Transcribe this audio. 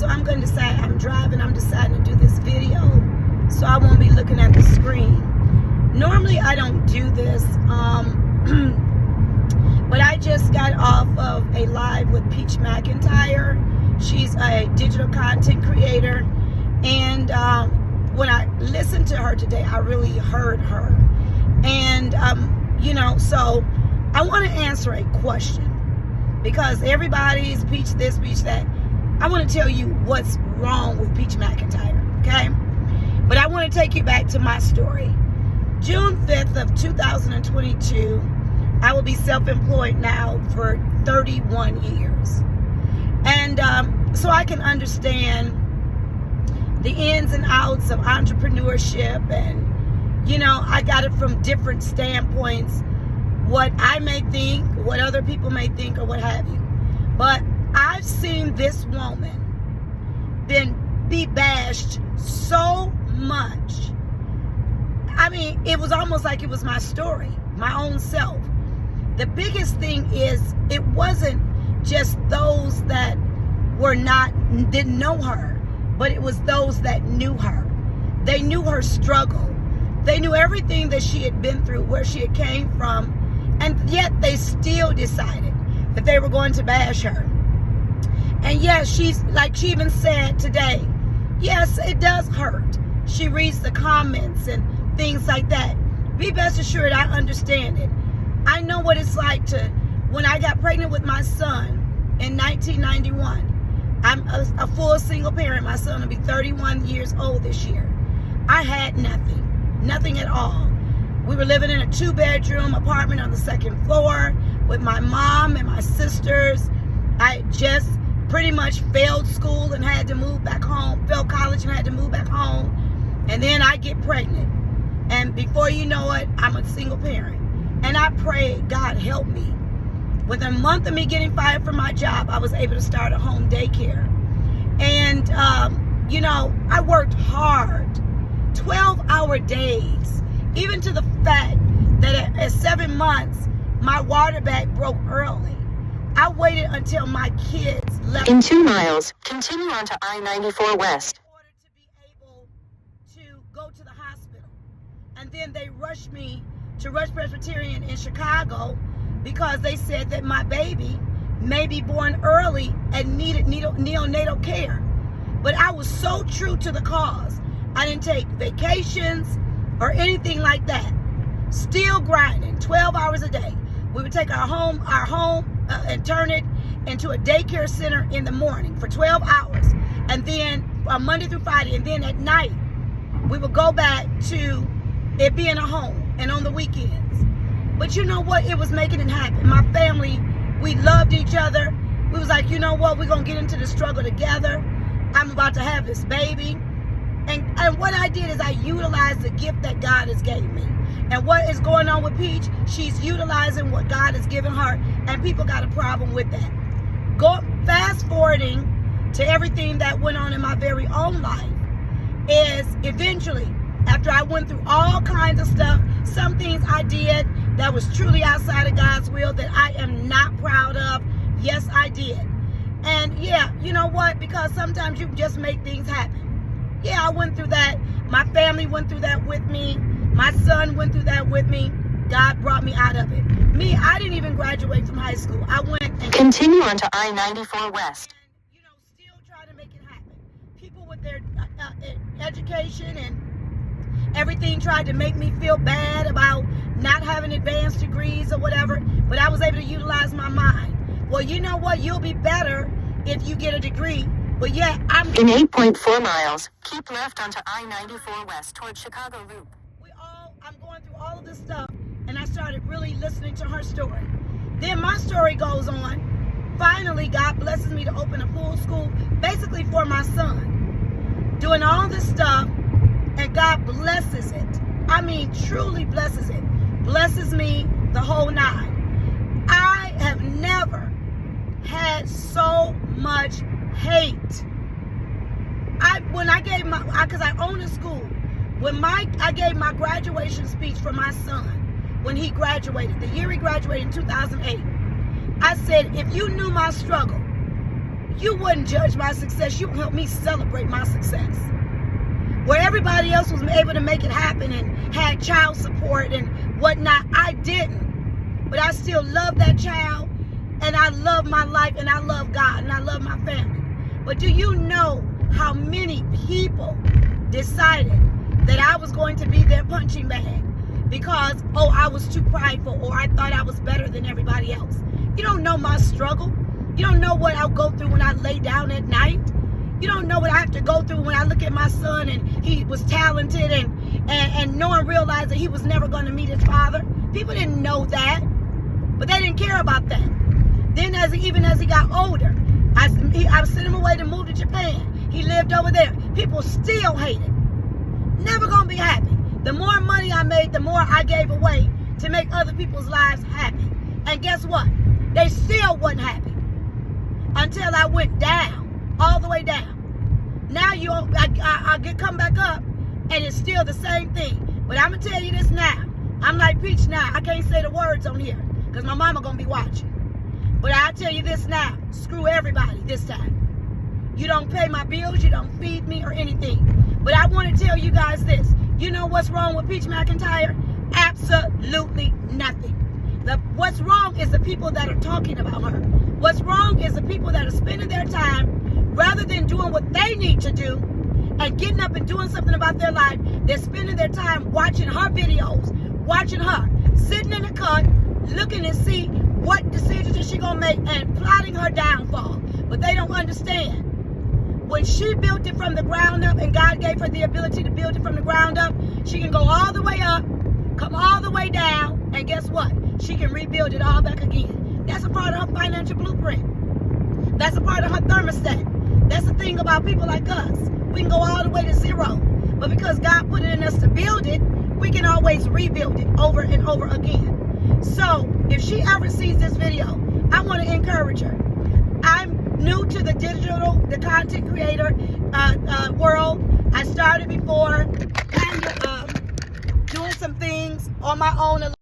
so I'm going to decide, I'm driving, I'm deciding to do this video, so I won't be looking at the screen. Normally I don't do this, but I just got off of a live with Peach McIntyre. She's a digital content creator, and when I listened to her today, I really heard her. And you know, so I want to answer a question, because everybody's Peach this, Peach that. I want to tell you what's wrong with Peach McIntyre, okay? But I want to take you back to my story. June 5th of 2022, I will be self-employed now for 31 years. And so I can understand the ins and outs of entrepreneurship, and, you know, I got it from different standpoints, what I may think, what other people may think, or what have you. But I've seen this woman be bashed so much. I mean, it was almost like it was my story, my own self. The biggest thing is, it wasn't just those that didn't know her, but it was those that knew her. They knew her struggle. They knew everything that she had been through, where she had came from, and yet they still decided that they were going to bash her. And yes, she's like, she even said today, yes, it does hurt. She reads the comments and things like that. Be best assured, I understand it. I know what it's like to, when I got pregnant with my son in 1991, I'm a full single parent. My son will be 31 years old this year. I had nothing at all. We were living in a 2-bedroom apartment on the 2nd floor with my mom and my sisters. I just pretty much failed school and had to move back home, failed college and had to move back home. And then I get pregnant. And before you know it, I'm a single parent. And I prayed, God help me. Within a month of me getting fired from my job, I was able to start a home daycare. And, you know, I worked hard, 12-hour days, even to the fact that at 7 months, my water bag broke early. I waited until my kids left. In 2 miles, continue on to I-94 West. In order to be able to go to the hospital. And then they rushed me to Rush Presbyterian in Chicago, because they said that my baby may be born early and needed neonatal care. But I was so true to the cause. I didn't take vacations or anything like that. Still grinding, 12 hours a day. We would take our home and turn it into a daycare center in the morning for 12 hours. And then Monday through Friday. And then at night, we would go back to it being a home, and on the weekends. But you know what? It was making it happen. My family, we loved each other. We was like, you know what? We're going to get into the struggle together. I'm about to have this baby. And what I did is I utilized the gift that God has given me. And what is going on with Peach, she's utilizing what God has given her, and people got a problem with that. Fast forwarding to everything that went on in my very own life is eventually, after I went through all kinds of stuff, some things I did that was truly outside of God's will that I am not proud of. Yes, I did. And yeah, you know what? Because sometimes you just make things happen. Yeah, I went through that. My family went through that with me. My son went through that with me. God brought me out of it. Me, I didn't even graduate from high school. I went and continue on to I-94 West. And, you know, still trying to make it happen. People with their education and everything tried to make me feel bad about not having advanced degrees or whatever, but I was able to utilize my mind. Well, you know what? You'll be better if you get a degree. But yeah, in 8.4 miles, keep left onto I-94 West toward Chicago Loop. I'm going through all of this stuff, and I started really listening to her story. Then my story goes on. Finally, God blesses me to open a pool school, basically for my son. Doing all this stuff, and God blesses it. I mean, truly blesses it. Blesses me the whole 9. I have never had so much hate. When I gave because I own a school. I gave my graduation speech for my son when he graduated, the year he graduated in 2008. I said, if you knew my struggle, you wouldn't judge my success. You would help me celebrate my success. Where everybody else was able to make it happen and had child support and whatnot, I didn't. But I still love that child, and I love my life, and I love God, and I love my family. But do you know how many people decided that I was going to be their punching bag because, oh, I was too prideful, or I thought I was better than everybody else? You don't know my struggle. You don't know what I'll go through when I lay down at night. You don't know what I have to go through when I look at my son and he was talented and no one realized that he was never going to meet his father. People didn't know that, but they didn't care about that. Then even as he got older, I sent him away to move to Japan. He lived over there. People still hated. Never going to be happy. The more money I made, the more I gave away to make other people's lives happy. And guess what? They still wasn't happy until I went down, all the way down. Now I come back up, and it's still the same thing. But I'm going to tell you this now. I'm like Peach now. I can't say the words on here because my mama going to be watching. But I'll tell you this now. Screw everybody this time. You don't pay my bills. You don't feed me or anything. But I want to tell you guys this. You know what's wrong with Peach McIntyre? Absolutely nothing. What's wrong is the people that are talking about her. What's wrong is the people that are spending their time, rather than doing what they need to do and getting up and doing something about their life, they're spending their time watching her videos, watching her, sitting in the cut, looking to see what decisions is she going to make and plotting her downfall. But they don't understand. When she built it from the ground up and God gave her the ability to build it from the ground up, she can go all the way up, come all the way down, and guess what? She can rebuild it all back again. That's a part of her financial blueprint. That's a part of her thermostat. That's the thing about people like us. We can go all the way to zero. But because God put it in us to build it, we can always rebuild it over and over again. So if she ever sees this video, I want to encourage her. I'm new to the content creator world. I started before kind of doing some things on my own.